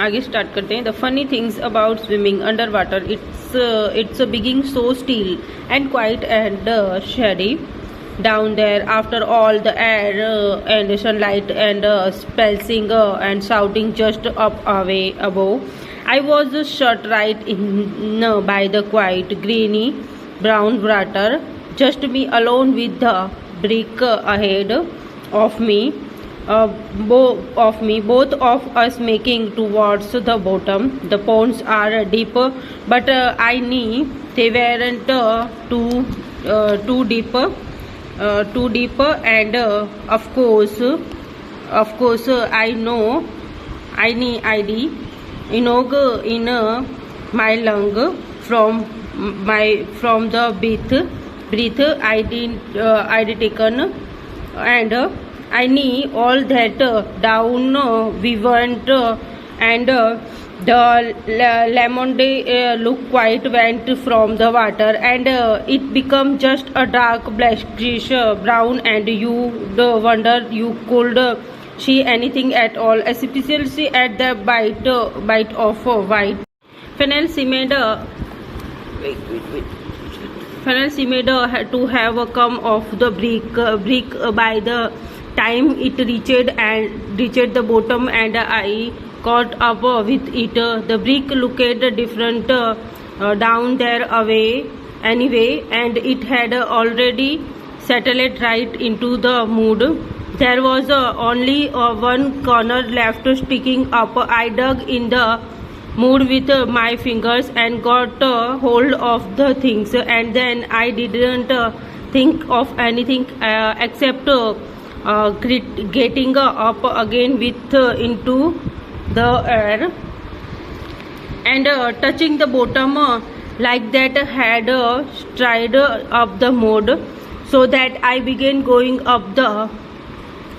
आगे स्टार्ट करते हैं. The funny things about swimming under water. It's beginning so still and quiet and shady down there. After all the air and sunlight and spelling and shouting just up away above, I was shut right in by the quiet greeny brown water. Just me alone with the brick ahead of me. Both of us making towards the bottom. The ponds are deep, but I knew they weren't too deep, and of course, I know, I inog in my lung from the breath I did taken, and I knew all that down we went, and the lemonade look quite went from the water, and it become just a dark blackish brown, and you wonder you could see anything at all, especially at the bite of white funnel seemed to have come off the brick by the time it reached the bottom, and I caught up with it. The brick looked different down there anyway, and it had already settled right into the mud. There was only one corner left sticking up. I dug in the mud with my fingers and got hold of the things, and then I didn't think of anything except getting up again with into the air and touching the bottom like that had stride up the mud, so that I began going up the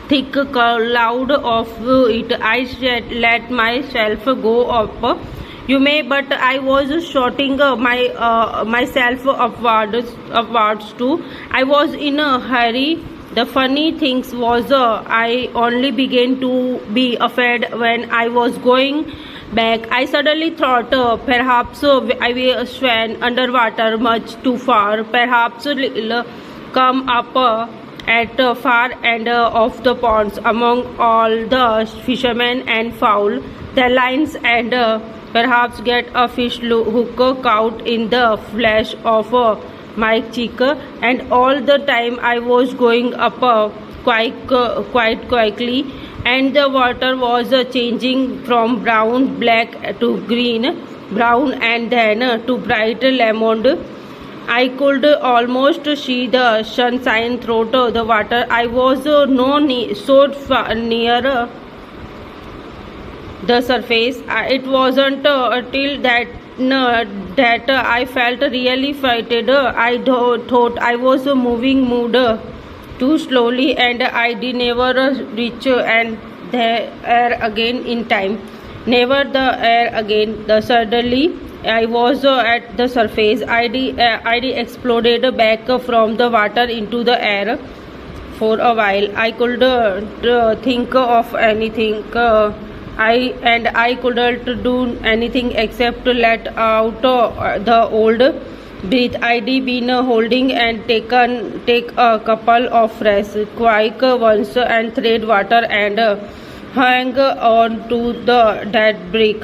thick cloud of it. I said, let myself go up, you may, but I was shooting myself upwards too. I was in a hurry. The funny thing was I only began to be afraid when I was going back. I suddenly thought perhaps I swam underwater much too far. Perhaps come up at far end of the ponds among all the fishermen and foul their lines, and perhaps get a fish hook caught in the flesh of my cheek. And all the time I was going up quite quickly, and the water was changing from brown black to green brown, and then to bright lemon. I could almost see the sunshine through the water. I was so far near the surface. It wasn't till that I felt really frightened. I thought I was moving too slowly, and I did never reach and the air again in time. Never the air again. Suddenly I was at the surface. I exploded back from the water into the air. For a while I couldn't think of anything. I couldn't do anything except let out the old breath I'd been holding, and take a couple of fresh quick ones and thread water and hang on to the dead brick.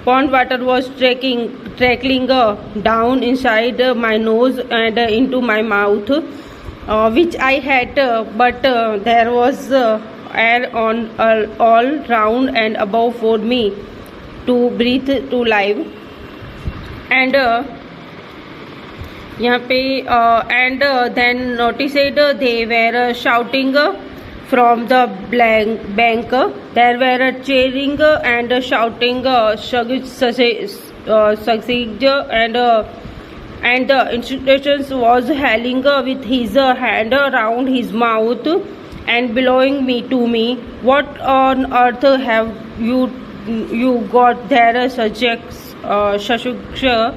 Pond water was trickling down inside my nose and into my mouth, which I had, but there was air on all round and above for me to breathe to live. And यहाँ पे and then noticed they were shouting from the bank. There were cheering and shouting, and the instructions was hailing with his hand around his mouth and blowing me to me. What on earth have you got there, Shashuksha?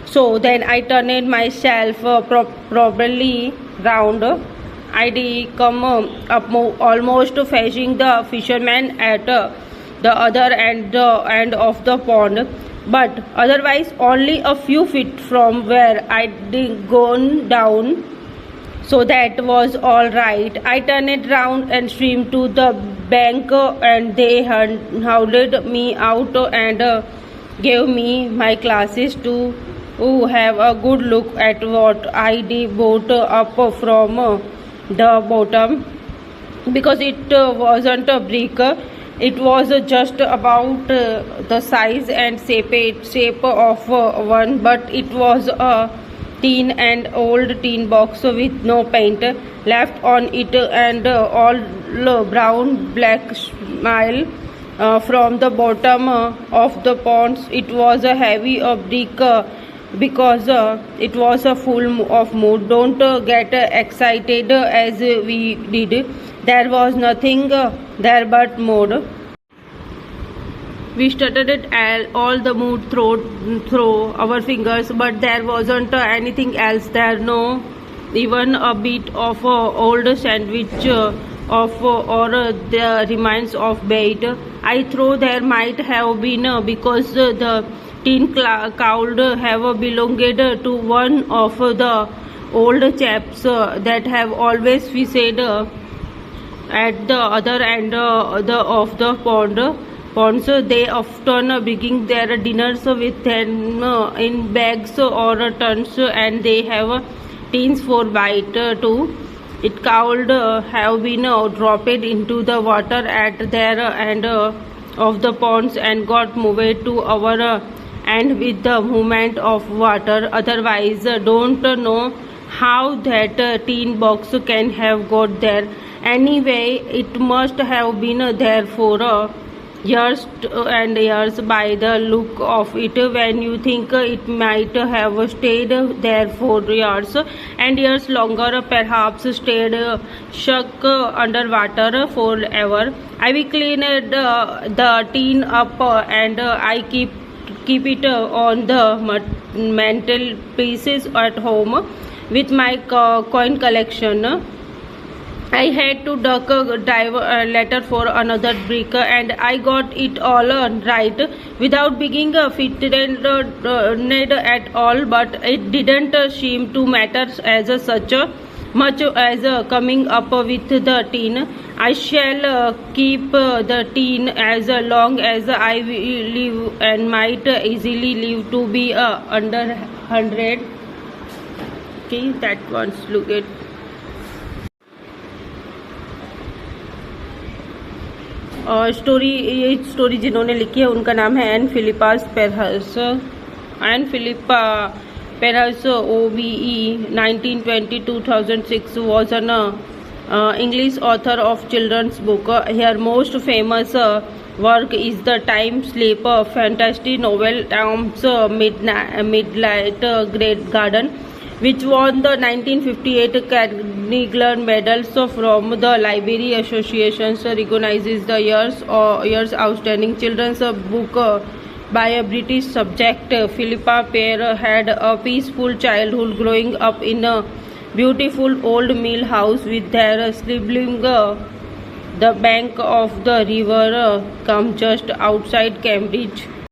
So then I turned myself properly round. I'd come up almost facing the fisherman at the other end of the pond, but otherwise only a few feet from where I'd gone down. So that was all right. I turned round and streamed to the bank, and they hauled me out and gave me my glasses to have a good look at what I did boat up from the bottom, because it wasn't a brick. It was just about the size and shape of one, but it was a old tin box with no paint left on it, and all brown black smile from the bottom of the pond. It was a heavy brick, because it was full of mud. Don't get excited as we did. There was nothing there but mud. We started all the mud through our fingers, but there wasn't anything else there. No, even a bit of old sandwich or the remains of bait. I thought there might have been, because the tin could have belonged to one of the old chaps that have always fished at the other end of the ponds. They often bring their dinners with them in bags or tons, and they have tins for bite too. It could have been dropped into the water at their end of the ponds and got moved to our end with the movement of water. Otherwise, don't know how that tin box can have got there. Anyway, it must have been there for years and years by the look of it. When you think it might have stayed there for years and years longer, perhaps stayed stuck underwater forever. I will clean the tin up and I keep it on the mantel pieces at home with my coin collection. I had to duck dive later for another brick, and I got it all right without being fitted at all. But it didn't seem to matter as such much as coming up with the tin. I shall keep the tin as long as I live, and might easily live to be under 100. Okay, that one's look at. ये story जिन्होंने लिखी है उनका नाम है N Philippa पेरहस OBE 1920-2006 was an English author of children's book. Her most famous work is the time sleep fantasy novel Tom's Midnight Great Garden, which won the 1958 Carnegie Medals from the Library Association. Recognizes the year's outstanding children's book by a British subject. Philippa Pear had a peaceful childhood, growing up in a beautiful old mill house with their sibling. The bank of the river come just outside Cambridge.